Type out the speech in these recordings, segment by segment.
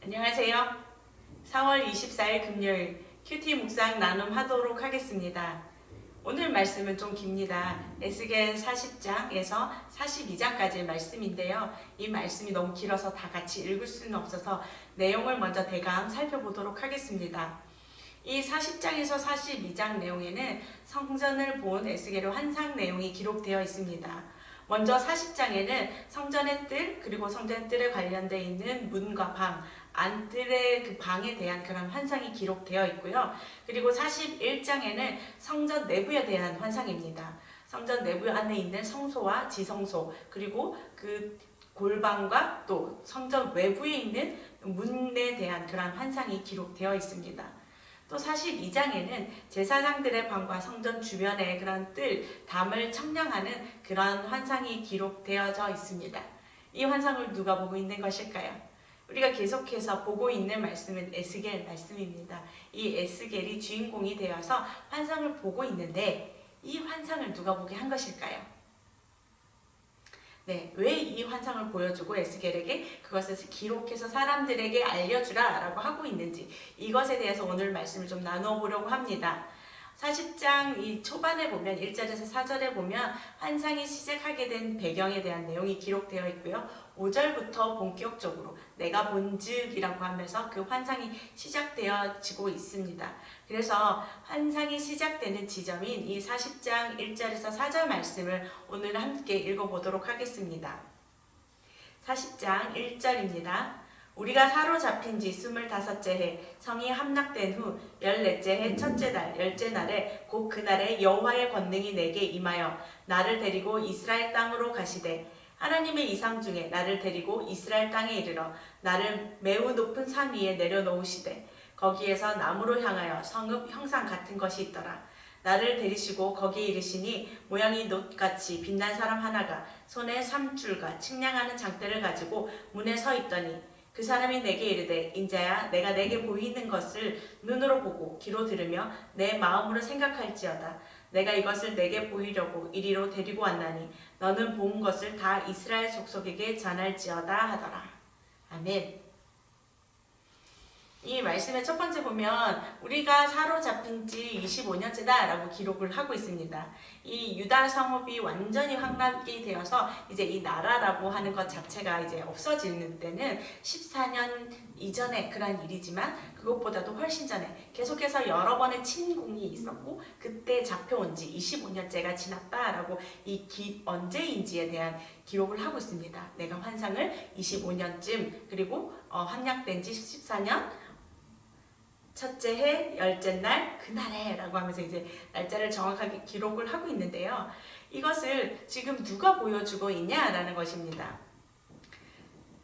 안녕하세요. 4월 24일 금요일 큐티 묵상 나눔하도록 하겠습니다. 오늘 말씀은 좀 깁니다. 에스겔 40장에서 42장까지의 말씀인데요. 이 말씀이 너무 길어서 다 같이 읽을 수는 없어서 내용을 먼저 대강 살펴보도록 하겠습니다. 이 40장에서 42장 내용에는 성전을 본 에스겔의 환상 내용이 기록되어 있습니다. 먼저 40장에는 성전의 뜰, 그리고 성전의 뜰에 관련되어 있는 문과 방, 안뜰의 그 방에 대한 그런 환상이 기록되어 있고요. 그리고 41장에는 성전 내부에 대한 환상입니다. 성전 내부 안에 있는 성소와 지성소, 그리고 그 골방과 또 성전 외부에 있는 문에 대한 그런 환상이 기록되어 있습니다. 또 42장에는 제사장들의 방과 성전 주변의 그런 뜰, 담을 청량하는 그런 환상이 기록되어져 있습니다. 이 환상을 누가 보고 있는 것일까요? 우리가 계속해서 보고 있는 말씀은 에스겔 말씀입니다. 이 에스겔이 주인공이 되어서 환상을 보고 있는데 이 환상을 누가 보게 한 것일까요? 네, 왜 이 환상을 보여주고 에스겔에게 그것을 기록해서 사람들에게 알려주라 라고 하고 있는지 이것에 대해서 오늘 말씀을 좀 나누어 보려고 합니다. 40장 이 초반에 보면 1절에서 4절에 보면 환상이 시작하게 된 배경에 대한 내용이 기록되어 있고요. 5절부터 본격적으로 내가 본즉이라고 하면서 그 환상이 시작되어지고 있습니다. 그래서 환상이 시작되는 지점인 이 40장 1절에서 4절 말씀을 오늘 함께 읽어보도록 하겠습니다. 40장 1절입니다. 우리가 사로잡힌 지 25째 해 성이 함락된 후 14째 해 첫째 달 10째 날에 곧 그날에 여호와의 권능이 내게 임하여 나를 데리고 이스라엘 땅으로 가시되 하나님의 이상 중에 나를 데리고 이스라엘 땅에 이르러 나를 매우 높은 산 위에 내려놓으시되 거기에서 나무로 향하여 성읍 형상 같은 것이 있더라. 나를 데리시고 거기에 이르시니 모양이 놋같이 빛난 사람 하나가 손에 삼줄과 측량하는 장대를 가지고 문에 서 있더니 그 사람이 내게 이르되 인자야 내가 내게 보이는 것을 눈으로 보고 귀로 들으며 내 마음으로 생각할지어다. 내가 이것을 내게 보이려고 이리로 데리고 왔나니 너는 본 것을 다 이스라엘 족속에게 전할지어다 하더라. 아멘. 이 말씀의 첫 번째 보면 우리가 사로잡힌 지 25년째다 라고 기록을 하고 있습니다. 이 유다 성읍이 완전히 함락이 되어서 이제 이 나라라고 하는 것 자체가 이제 없어지는 때는 14년 이전의 그런 일이지만 그것보다도 훨씬 전에 계속해서 여러 번의 침공이 있었고 그때 잡혀온 지 25년째가 지났다라고 언제인지에 대한 기록을 하고 있습니다. 내가 환상을 25년쯤 그리고 함락된 지 14년 첫째 해, 열째 날, 그날에 라고 하면서 이제 날짜를 정확하게 기록을 하고 있는데요. 이것을 지금 누가 보여주고 있냐라는 것입니다.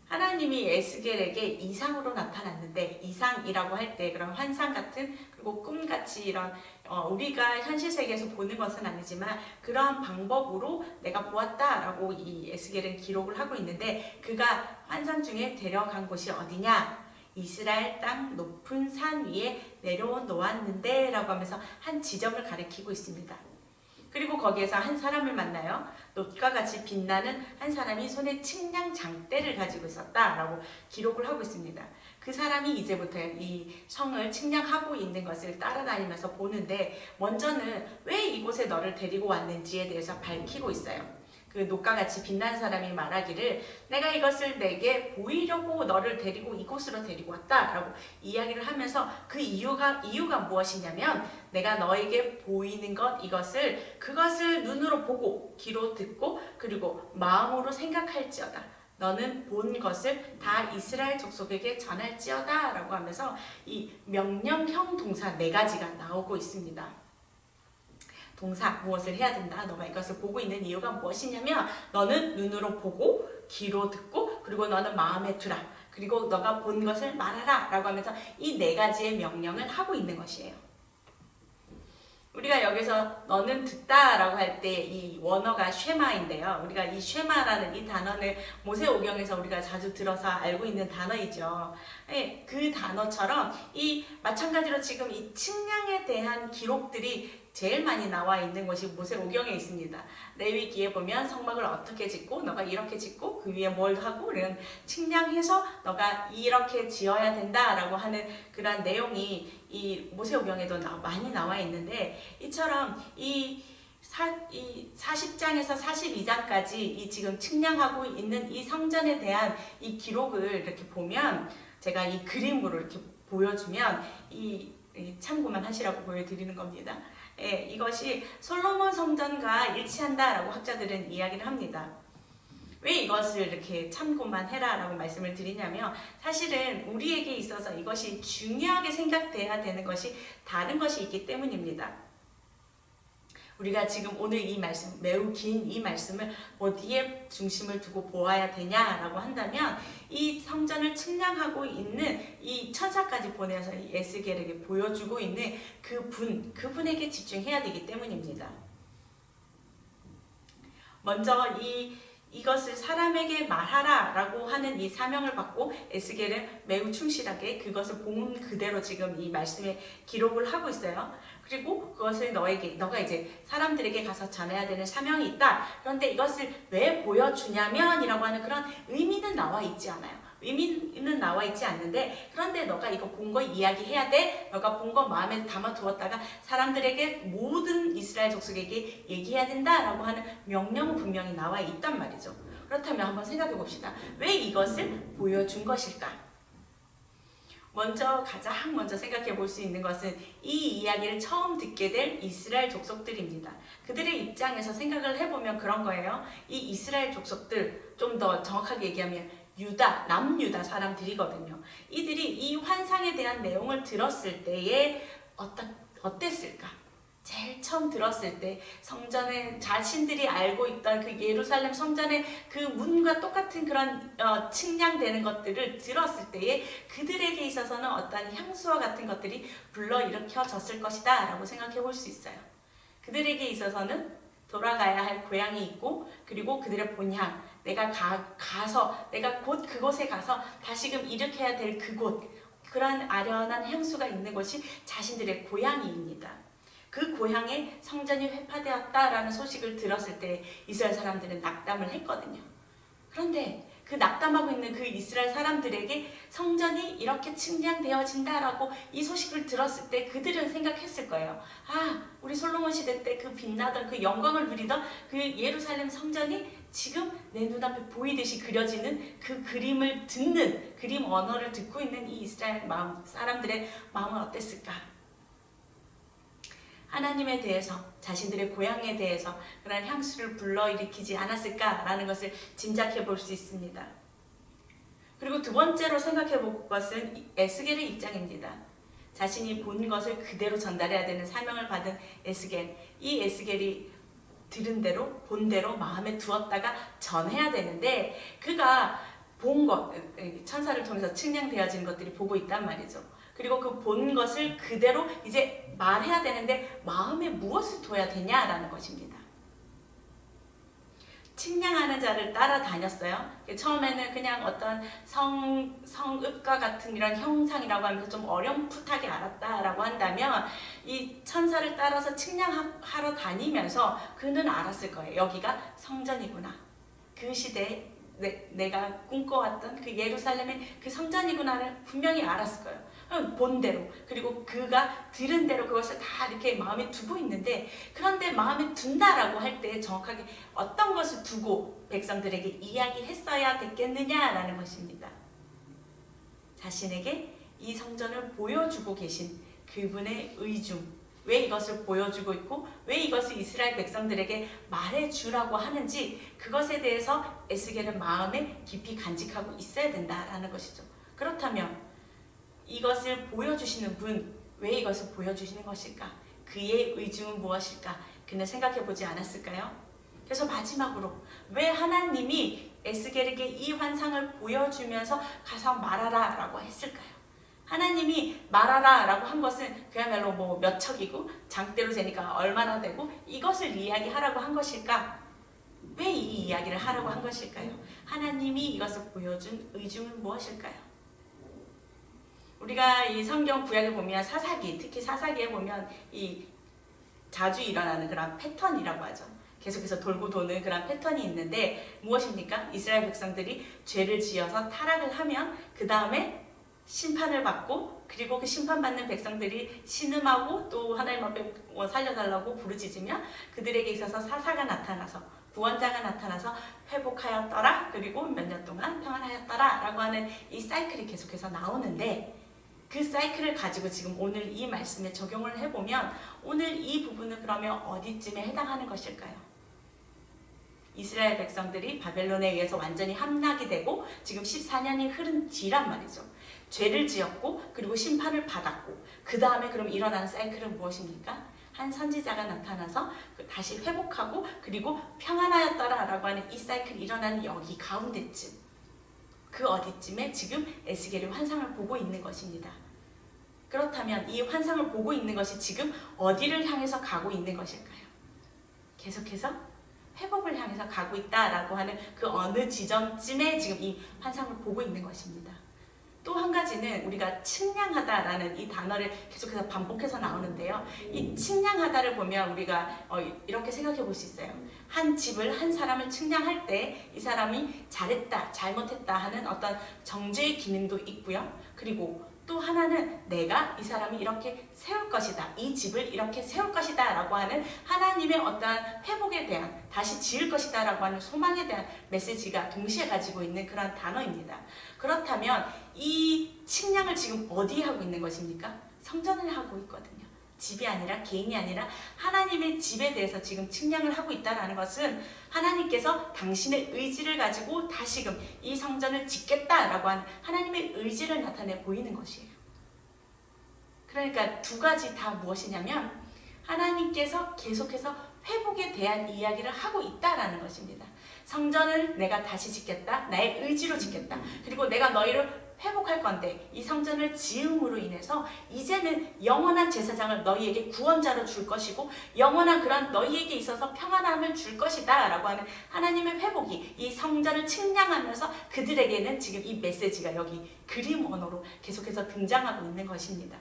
하나님이 에스겔에게 이상으로 나타났는데 이상이라고 할 때 그런 환상 같은 그리고 꿈같이 이런 우리가 현실 세계에서 보는 것은 아니지만 그러한 방법으로 내가 보았다라고 이 에스겔은 기록을 하고 있는데 그가 환상 중에 데려간 곳이 어디냐? 이스라엘 땅 높은 산 위에 내려놓았는데 라고 하면서 한 지점을 가리키고 있습니다. 그리고 거기에서 한 사람을 만나요. 놋과 같이 빛나는 한 사람이 손에 측량 장대를 가지고 있었다라고 기록을 하고 있습니다. 그 사람이 이제부터 이 성을 측량하고 있는 것을 따라다니면서 보는데 먼저는 왜 이곳에 너를 데리고 왔는지에 대해서 밝히고 있어요. 그 놋과 같이 빛나는 사람이 말하기를 내가 이것을 내게 보이려고 너를 데리고 이곳으로 데리고 왔다 라고 이야기를 하면서 그 이유가 무엇이냐면 내가 너에게 보이는 그것을 눈으로 보고 귀로 듣고 그리고 마음으로 생각할지어다. 너는 본 것을 다 이스라엘 족속에게 전할지어다 라고 하면서 이 명령형 동사 4가지가 나오고 있습니다. 동사 무엇을 해야 된다. 너가 이것을 보고 있는 이유가 무엇이냐면 너는 눈으로 보고 귀로 듣고 그리고 너는 마음에 두라. 그리고 너가 본 것을 말하라 라고 하면서 이 4가지의 명령을 하고 있는 것이에요. 우리가 여기서 너는 듣다 라고 할 때 이 원어가 쉐마인데요. 우리가 이 쉐마라는 이 단어는 모세오경에서 우리가 자주 들어서 알고 있는 단어이죠. 그 단어처럼 이 마찬가지로 지금 이 측량에 대한 기록들이 제일 많이 나와 있는 것이 모세오경에 있습니다. 레위기에 보면 성막을 어떻게 짓고 너가 이렇게 짓고 그 위에 뭘 하고 이런 측량해서 너가 이렇게 지어야 된다라고 하는 그런 내용이 이 모세오경에도 많이 나와 있는데, 이처럼 이 40장에서 42장까지 이 지금 측량하고 있는 이 성전에 대한 이 기록을 이렇게 보면, 제가 이 그림으로 이렇게 보여주면 이 참고만 하시라고 보여드리는 겁니다. 예, 이것이 솔로몬 성전과 일치한다라고 학자들은 이야기를 합니다. 왜 이것을 이렇게 참고만 해라 라고 말씀을 드리냐면, 사실은 우리에게 있어서 이것이 중요하게 생각돼야 되는 것이 다른 것이 있기 때문입니다. 우리가 지금 오늘 이 말씀, 매우 긴 이 말씀을 어디에 중심을 두고 보아야 되냐라고 한다면, 이 성전을 측량하고 있는 이 천사까지 보내서 이 에스겔에게 보여주고 있는 그분에게 집중해야 되기 때문입니다. 먼저 이것을 사람에게 말하라 라고 하는 이 사명을 받고 에스겔은 매우 충실하게 그것을 본 그대로 지금 이 말씀에 기록을 하고 있어요. 그리고 그것을 너가 이제 사람들에게 가서 전해야 되는 사명이 있다. 그런데 이것을 왜 보여주냐면 이라고 하는 그런 의미는 나와 있지 않아요. 의미는 나와 있지 않는데, 그런데 너가 이거 본 거 이야기해야 돼. 너가 본 거 마음에 담아두었다가 사람들에게, 모든 이스라엘 족속에게 얘기해야 된다라고 하는 명령은 분명히 나와 있단 말이죠. 그렇다면 한번 생각해 봅시다. 왜 이것을 보여준 것일까? 가장 먼저 생각해 볼 수 있는 것은 이 이야기를 처음 듣게 될 이스라엘 족속들입니다. 그들의 입장에서 생각을 해보면 그런 거예요. 이 이스라엘 족속들, 좀 더 정확하게 얘기하면 남유다 사람들이거든요. 이들이 이 환상에 대한 내용을 들었을 때에 어땠을까? 제일 처음 들었을 때 성전에 자신들이 알고 있던 그 예루살렘 성전의 그 문과 똑같은 그런 측량되는 것들을 들었을 때에 그들에게 있어서는 어떤 향수와 같은 것들이 불러일으켜졌을 것이다 라고 생각해 볼 수 있어요. 그들에게 있어서는 돌아가야 할 고향이 있고, 그리고 그들의 본향, 내가 내가 곧 그곳에 가서 다시금 일으켜야 될 그곳, 그런 아련한 향수가 있는 곳이 자신들의 고향입니다. 그 고향에 성전이 회파되었다라는 소식을 들었을 때 이스라엘 사람들은 낙담을 했거든요. 그런데 그 낙담하고 있는 그 이스라엘 사람들에게 성전이 이렇게 측량되어진다라고 이 소식을 들었을 때 그들은 생각했을 거예요. 우리 솔로몬 시대 때 그 빛나던 그 영광을 누리던 그 예루살렘 성전이 지금 내 눈앞에 보이듯이 그려지는 그 그림을 듣는, 그림 언어를 듣고 있는 이 이스라엘 사람들의 마음은 어땠을까? 하나님에 대해서, 자신들의 고향에 대해서 그런 향수를 불러일으키지 않았을까라는 것을 짐작해 볼 수 있습니다. 그리고 두 번째로 생각해 볼 것은 에스겔의 입장입니다. 자신이 본 것을 그대로 전달해야 되는 사명을 받은 에스겔, 이 에스겔이 들은 대로, 본 대로 마음에 두었다가 전해야 되는데, 그가 본 것, 천사를 통해서 측량되어진 것들이 보고 있단 말이죠. 그리고 그 본 것을 그대로 이제 말해야 되는데 마음에 무엇을 둬야 되냐라는 것입니다. 측량하는 자를 따라다녔어요. 처음에는 그냥 어떤 성읍과 같은 이런 형상이라고 하면서 좀 어렴풋하게 알았다라고 한다면, 이 천사를 따라서 측량하러 다니면서 그는 알았을 거예요. 여기가 성전이구나. 그 시대에 내가 꿈꿔왔던 그 예루살렘의 그 성전이구나를 분명히 알았을 거예요. 본대로, 그리고 그가 들은 대로 그것을 다 이렇게 마음에 두고 있는데, 그런데 마음에 둔다라고 할 때 정확하게 어떤 것을 두고 백성들에게 이야기했어야 됐겠느냐라는 것입니다. 자신에게 이 성전을 보여주고 계신 그분의 의중, 왜 이것을 보여주고 있고 왜 이것을 이스라엘 백성들에게 말해주라고 하는지, 그것에 대해서 에스겔은 마음에 깊이 간직하고 있어야 된다라는 것이죠. 그렇다면 이것을 보여주시는 분, 왜 이것을 보여주시는 것일까? 그의 의중은 무엇일까? 그는 생각해 보지 않았을까요? 그래서 마지막으로 왜 하나님이 에스겔에게 이 환상을 보여주면서 가서 말하라 라고 했을까요? 하나님이 말하라 라고 한 것은 그야말로 몇 척이고 장대로 재니까 얼마나 되고 이것을 이야기하라고 한 것일까? 왜 이 이야기를 하라고 한 것일까요? 하나님이 이것을 보여준 의중은 무엇일까요? 우리가 이 성경 구약에 보면 특히 사사기에 보면 이 자주 일어나는 그런 패턴이라고 하죠. 계속해서 돌고 도는 그런 패턴이 있는데 무엇입니까? 이스라엘 백성들이 죄를 지어서 타락을 하면 그 다음에 심판을 받고 그리고 그 심판받는 백성들이 신음하고 또 하나님 앞에 살려달라고 부르짖으며 그들에게 있어서 사사가 나타나서 구원자가 나타나서 회복하였더라 그리고 몇 년 동안 평안하였더라 라고 하는 이 사이클이 계속해서 나오는데 그 사이클을 가지고 지금 오늘 이 말씀에 적용을 해보면 오늘 이 부분은 그러면 어디쯤에 해당하는 것일까요? 이스라엘 백성들이 바벨론에 의해서 완전히 함락이 되고 지금 14년이 흐른 뒤란 말이죠. 죄를 지었고 그리고 심판을 받았고 그 다음에 그럼 일어나는 사이클은 무엇입니까? 한 선지자가 나타나서 다시 회복하고 그리고 평안하였더라 라고 하는 이 사이클이 일어나는 여기 가운데쯤 그 어디쯤에 지금 에스겔이 환상을 보고 있는 것입니다. 그렇다면 이 환상을 보고 있는 것이 지금 어디를 향해서 가고 있는 것일까요? 계속해서 회복을 향해서 가고 있다라고 하는 그 어느 지점쯤에 지금 이 환상을 보고 있는 것입니다. 또 한 가지는 우리가 측량하다라는 이 단어를 계속해서 반복해서 나오는데요. 이 측량하다를 보면 우리가 이렇게 생각해 볼 수 있어요. 한 집을 한 사람을 측량할 때 이 사람이 잘했다, 잘못했다 하는 어떤 정죄의 기능도 있고요. 그리고 또 하나는 내가 이 사람이 이렇게 세울 것이다. 이 집을 이렇게 세울 것이다 라고 하는 하나님의 어떠한 회복에 대한 다시 지을 것이다 라고 하는 소망에 대한 메시지가 동시에 가지고 있는 그런 단어입니다. 그렇다면 이 측량을 지금 어디에 하고 있는 것입니까? 성전을 하고 있거든요. 집이 아니라 개인이 아니라 하나님의 집에 대해서 지금 측량을 하고 있다는 것은 하나님께서 당신의 의지를 가지고 다시금 이 성전을 짓겠다라고 하는 하나님의 의지를 나타내 보이는 것이에요. 그러니까 두 가지 다 무엇이냐면 하나님께서 계속해서 회복에 대한 이야기를 하고 있다라는 것입니다. 성전을 내가 다시 짓겠다. 나의 의지로 짓겠다. 그리고 내가 너희를 회복할 건데 이 성전을 지음으로 인해서 이제는 영원한 제사장을 너희에게 구원자로 줄 것이고 영원한 그런 너희에게 있어서 평안함을 줄 것이다 라고 하는 하나님의 회복이 이 성전을 측량하면서 그들에게는 지금 이 메시지가 여기 그림 언어로 계속해서 등장하고 있는 것입니다.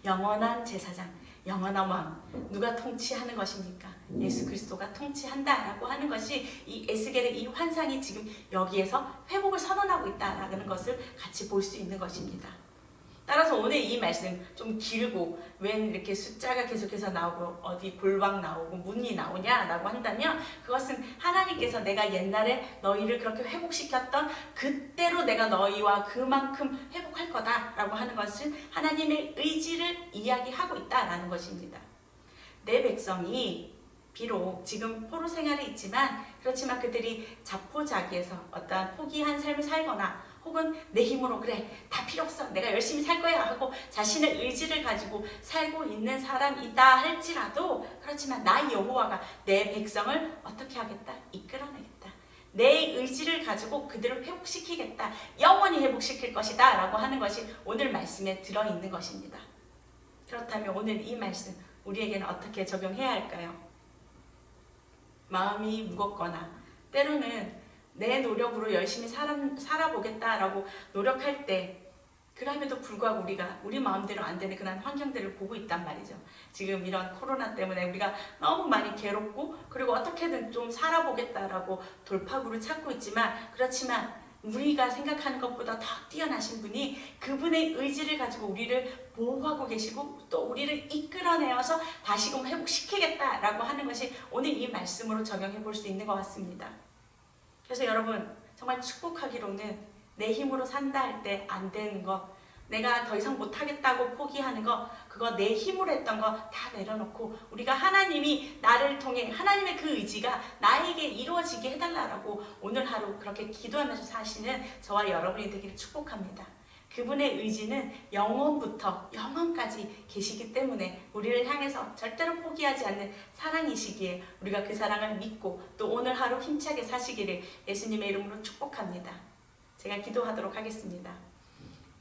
영원한 제사장, 영원한 왕, 누가 통치하는 것입니까? 예수 그리스도가 통치한다라고 하는 것이 이 에스겔의 이 환상이 지금 여기에서 회복을 선언하고 있다라는 것을 같이 볼 수 있는 것입니다. 따라서 오늘 이 말씀 좀 길고 웬 이렇게 숫자가 계속해서 나오고 어디 골방 나오고 문이 나오냐라고 한다면 그것은 하나님께서 내가 옛날에 너희를 그렇게 회복시켰던 그때로 내가 너희와 그만큼 회복할 거다라고 하는 것은 하나님의 의지를 이야기하고 있다라는 것입니다. 내 백성이 비록 지금 포로 생활에 있지만 그렇지만 그들이 자포자기해서 어떠한 포기한 삶을 살거나 혹은 내 힘으로 그래 다 필요 없어 내가 열심히 살 거야 하고 자신의 의지를 가지고 살고 있는 사람이다 할지라도 그렇지만 나 여호와가 내 백성을 어떻게 하겠다? 이끌어내겠다. 내 의지를 가지고 그들을 회복시키겠다. 영원히 회복시킬 것이다 라고 하는 것이 오늘 말씀에 들어있는 것입니다. 그렇다면 오늘 이 말씀 우리에게는 어떻게 적용해야 할까요? 마음이 무겁거나 때로는 내 노력으로 열심히 살아보겠다라고 노력할 때 그럼에도 불구하고 우리가 우리 마음대로 안 되는 그런 환경들을 보고 있단 말이죠. 지금 이런 코로나 때문에 우리가 너무 많이 괴롭고 그리고 어떻게든 좀 살아보겠다라고 돌파구를 찾고 있지만 그렇지만 우리가 생각하는 것보다 더 뛰어나신 분이 그분의 의지를 가지고 우리를 보호하고 계시고 또 우리를 이끌어내어서 다시금 회복시키겠다라고 하는 것이 오늘 이 말씀으로 적용해 볼 수 있는 것 같습니다. 그래서 여러분 정말 축복하기로는 내 힘으로 산다 할 때 안 되는 거 내가 더 이상 못하겠다고 포기하는 거 그거 내 힘으로 했던 거 다 내려놓고 우리가 하나님이 나를 통해 하나님의 그 의지가 나에게 이루어지게 해달라고 오늘 하루 그렇게 기도하면서 사시는 저와 여러분이 되기를 축복합니다. 그분의 의지는 영원부터 영원까지 계시기 때문에 우리를 향해서 절대로 포기하지 않는 사랑이시기에 우리가 그 사랑을 믿고 또 오늘 하루 힘차게 사시기를 예수님의 이름으로 축복합니다. 제가 기도하도록 하겠습니다.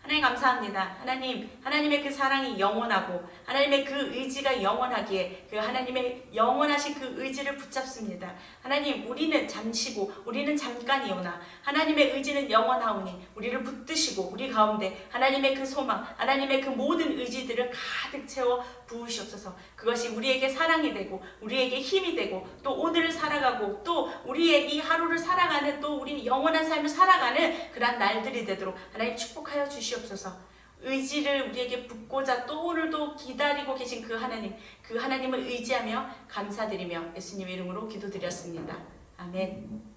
하나님 감사합니다. 하나님의 그 사랑이 영원하고 하나님의 그 의지가 영원하기에 그 하나님의 영원하신 그 의지를 붙잡습니다. 하나님, 우리는 잠시고 우리는 잠깐이오나 하나님의 의지는 영원하오니 우리를 붙드시고 우리 가운데 하나님의 그 소망, 하나님의 그 모든 의지들을 가득 채워 부으시옵소서. 그것이 우리에게 사랑이 되고 우리에게 힘이 되고 또 오늘을 살아가고 또 우리의 이 하루를 살아가는 또 우리 영원한 삶을 살아가는 그런 날들이 되도록 하나님 축복하여 주시옵소서. 의지를 우리에게 붓고자 또 오늘도 기다리고 계신 그 하나님을 의지하며 감사드리며 예수님의 이름으로 기도드렸습니다. 아멘.